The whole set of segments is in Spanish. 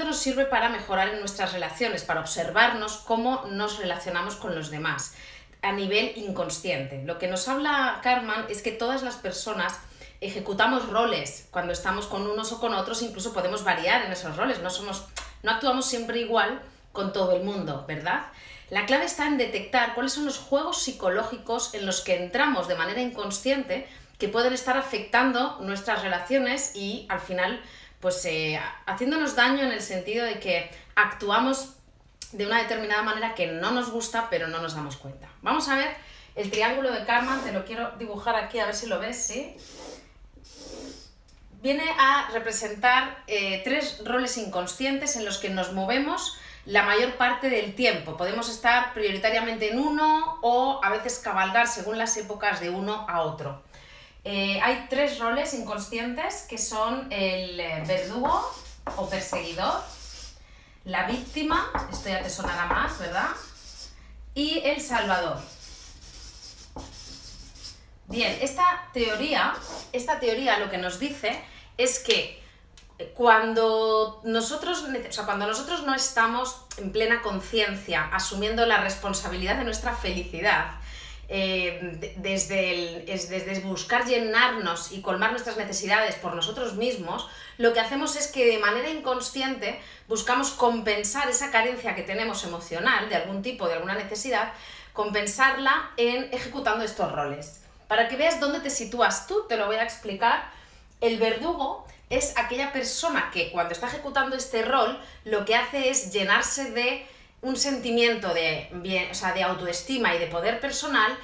importante nos sirve para mejorar en nuestras relaciones, para observarnos cómo nos relacionamos con los demás a nivel inconsciente. Lo que nos habla Karman es que todas las personas ejecutamos roles cuando estamos con unos o con otros, incluso podemos variar en esos roles, no actuamos siempre igual con todo el mundo, ¿verdad? La clave está en detectar cuáles son los juegos psicológicos en los que entramos de manera inconsciente que pueden estar afectando nuestras relaciones y al final pues haciéndonos daño en el sentido de que actuamos de una determinada manera que no nos gusta pero no nos damos cuenta. Vamos a ver el triángulo de Karman, te lo quiero dibujar aquí a ver si lo ves, ¿sí? Viene a representar 3 roles inconscientes en los que nos movemos la mayor parte del tiempo. Podemos estar prioritariamente en uno o a veces cabalgar según las épocas de uno a otro. Hay 3 roles inconscientes que son el verdugo o perseguidor, la víctima, esto ya te sonará más, ¿verdad? Y el salvador. Bien, esta teoría lo que nos dice es que cuando nosotros no estamos en plena conciencia, asumiendo la responsabilidad de nuestra felicidad, desde buscar llenarnos y colmar nuestras necesidades por nosotros mismos, lo que hacemos es que de manera inconsciente buscamos compensar esa carencia que tenemos emocional, de algún tipo, de alguna necesidad, compensarla ejecutando estos roles. Para que veas dónde te sitúas tú, te lo voy a explicar. El verdugo es aquella persona que cuando está ejecutando este rol lo que hace es llenarse de un sentimiento de autoestima y de poder personal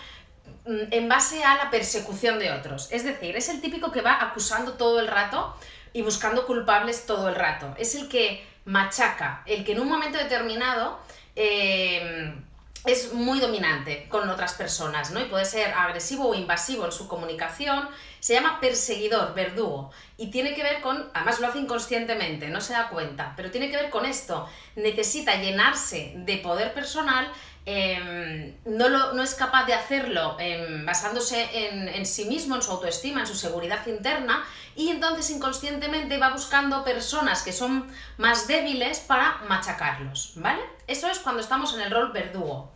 en base a la persecución de otros. Es decir, es el típico que va acusando todo el rato y buscando culpables todo el rato. Es el que machaca, el que en un momento determinado es muy dominante con otras personas, ¿no? Y puede ser agresivo o invasivo en su comunicación. Se llama perseguidor, verdugo, y tiene que ver con, además lo hace inconscientemente, no se da cuenta, pero tiene que ver con esto, necesita llenarse de poder personal, no es capaz de hacerlo basándose en sí mismo, en su autoestima, en su seguridad interna, y entonces inconscientemente va buscando personas que son más débiles para machacarlos, ¿vale? Eso es cuando estamos en el rol verdugo.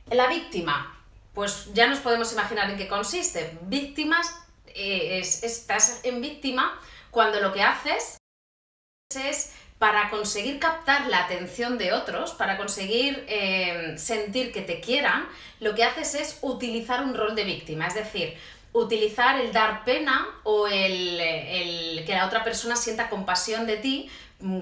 La víctima, pues ya nos podemos imaginar en qué consiste. Estás en víctima cuando lo que haces es, para conseguir captar la atención de otros, para conseguir sentir que te quieran, lo que haces es utilizar un rol de víctima, es decir, utilizar el dar pena o el que la otra persona sienta compasión de ti,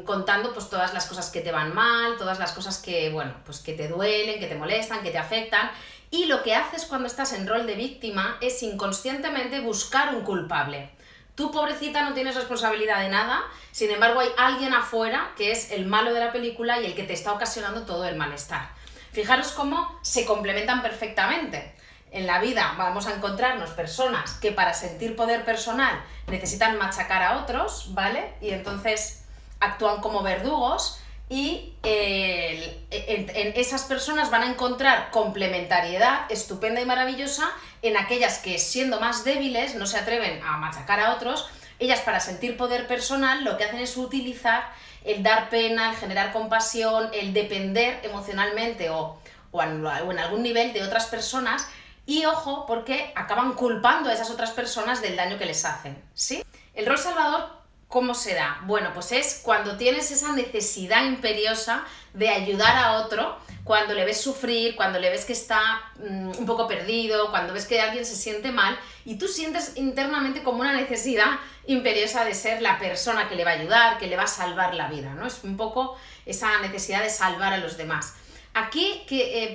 contando pues todas las cosas que te van mal, todas las cosas que, bueno, pues que te duelen, que te molestan, que te afectan. Y lo que haces cuando estás en rol de víctima es inconscientemente buscar un culpable. Tú, pobrecita, no tienes responsabilidad de nada, sin embargo hay alguien afuera que es el malo de la película y el que te está ocasionando todo el malestar. Fijaros cómo se complementan perfectamente. En la vida vamos a encontrarnos personas que para sentir poder personal necesitan machacar a otros, ¿vale? Y entonces actúan como verdugos y en esas personas van a encontrar complementariedad estupenda y maravillosa en aquellas que, siendo más débiles, no se atreven a machacar a otros. Ellas, para sentir poder personal, lo que hacen es utilizar el dar pena, el generar compasión, el depender emocionalmente o en algún nivel de otras personas. Y ojo, porque acaban culpando a esas otras personas del daño que les hacen, ¿sí? El rol salvador, ¿cómo se da? Bueno, pues es cuando tienes esa necesidad imperiosa de ayudar a otro, cuando le ves sufrir, cuando le ves que está un poco perdido, cuando ves que alguien se siente mal y tú sientes internamente como una necesidad imperiosa de ser la persona que le va a ayudar, que le va a salvar la vida, ¿no? Es un poco esa necesidad de salvar a los demás. Aquí,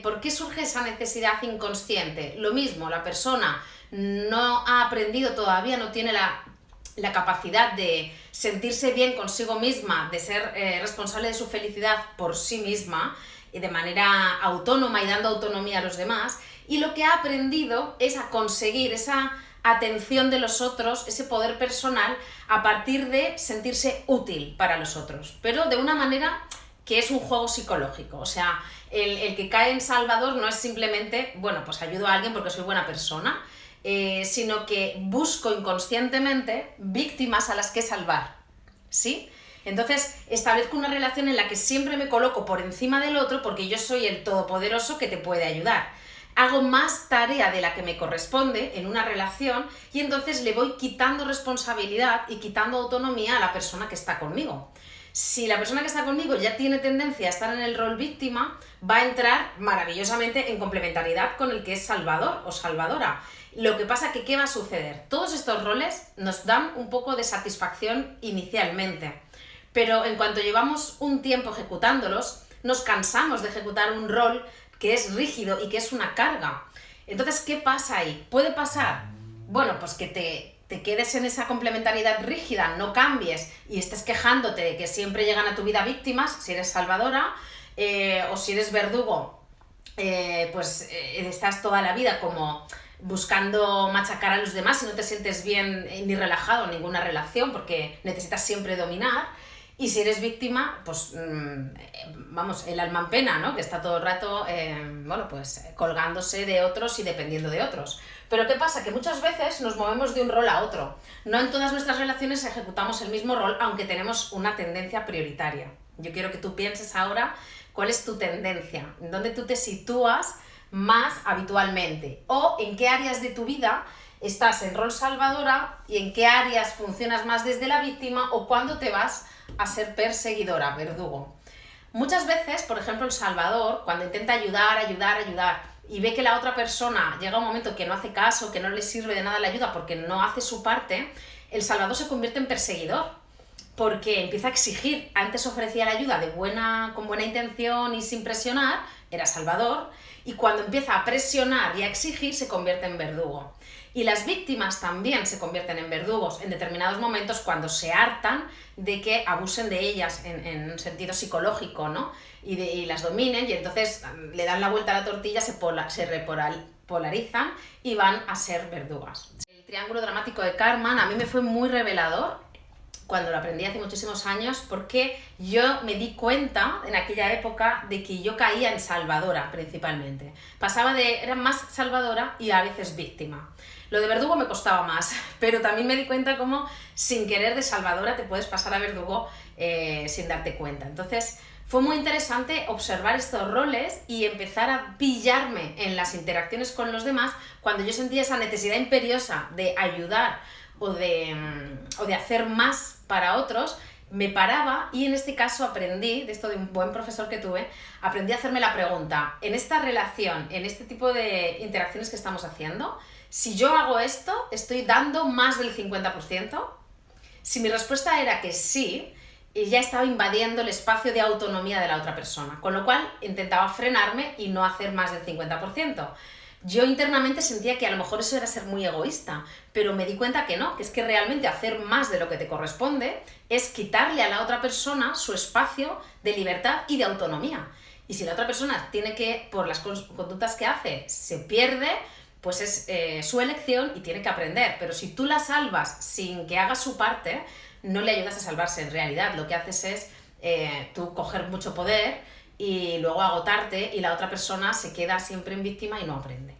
¿por qué surge esa necesidad inconsciente? Lo mismo, la persona no ha aprendido todavía, no tiene la capacidad de sentirse bien consigo misma, de ser responsable de su felicidad por sí misma y de manera autónoma y dando autonomía a los demás, y lo que ha aprendido es a conseguir esa atención de los otros, ese poder personal, a partir de sentirse útil para los otros, pero de una manera que es un juego psicológico. O sea, el que cae en salvador no es simplemente, bueno, pues ayudo a alguien porque soy buena persona, sino que busco inconscientemente víctimas a las que salvar, ¿sí? Entonces establezco una relación en la que siempre me coloco por encima del otro porque yo soy el todopoderoso que te puede ayudar. Hago más tarea de la que me corresponde en una relación y entonces le voy quitando responsabilidad y quitando autonomía a la persona que está conmigo. Si la persona que está conmigo ya tiene tendencia a estar en el rol víctima, va a entrar maravillosamente en complementariedad con el que es salvador o salvadora. Lo que pasa que, ¿qué va a suceder? Todos estos roles nos dan un poco de satisfacción inicialmente, pero en cuanto llevamos un tiempo ejecutándolos, nos cansamos de ejecutar un rol que es rígido y que es una carga. Entonces, ¿qué pasa ahí? Puede pasar, bueno, pues que te quedes en esa complementariedad rígida, no cambies y estés quejándote de que siempre llegan a tu vida víctimas, si eres salvadora, o si eres verdugo, estás toda la vida como buscando machacar a los demás y no te sientes bien ni relajado en ninguna relación porque necesitas siempre dominar. Y si eres víctima, pues vamos, el alma en pena, ¿no? Que está todo el rato, colgándose de otros y dependiendo de otros. Pero ¿qué pasa? Que muchas veces nos movemos de un rol a otro. No en todas nuestras relaciones ejecutamos el mismo rol, aunque tenemos una tendencia prioritaria. Yo quiero que tú pienses ahora cuál es tu tendencia, en dónde tú te sitúas más habitualmente o en qué áreas de tu vida estás en rol salvadora y en qué áreas funcionas más desde la víctima o cuándo te vas a ser perseguidora, verdugo. Muchas veces, por ejemplo, el salvador, cuando intenta ayudar y ve que la otra persona llega a un momento que no hace caso, que no le sirve de nada la ayuda porque no hace su parte, el salvador se convierte en perseguidor porque empieza a exigir. Antes ofrecía la ayuda con buena intención y sin presionar, era salvador, y cuando empieza a presionar y a exigir se convierte en verdugo. Y las víctimas también se convierten en verdugos en determinados momentos cuando se hartan de que abusen de ellas en un sentido psicológico, ¿no? Y las dominen y entonces le dan la vuelta a la tortilla, se polarizan y van a ser verdugas. El triángulo dramático de Karman a mí me fue muy revelador cuando lo aprendí hace muchísimos años porque yo me di cuenta en aquella época de que yo caía en salvadora principalmente. Era más salvadora y a veces víctima. Lo de verdugo me costaba más, pero también me di cuenta cómo sin querer de salvadora te puedes pasar a verdugo sin darte cuenta. Entonces fue muy interesante observar estos roles y empezar a pillarme en las interacciones con los demás cuando yo sentía esa necesidad imperiosa de ayudar o de hacer más para otros. Me paraba y en este caso aprendí, de esto de un buen profesor que tuve, aprendí a hacerme la pregunta, en esta relación, en este tipo de interacciones que estamos haciendo, si yo hago esto, ¿estoy dando más del 50%? Si mi respuesta era que sí, ya estaba invadiendo el espacio de autonomía de la otra persona, con lo cual intentaba frenarme y no hacer más del 50%. Yo internamente sentía que a lo mejor eso era ser muy egoísta, pero me di cuenta que no, que es que realmente hacer más de lo que te corresponde es quitarle a la otra persona su espacio de libertad y de autonomía. Y si la otra persona tiene que, por las conductas que hace, se pierde, pues es su elección y tiene que aprender. Pero si tú la salvas sin que haga su parte, no le ayudas a salvarse. En realidad lo que haces es tú coger mucho poder y luego agotarte y la otra persona se queda siempre en víctima y no aprende.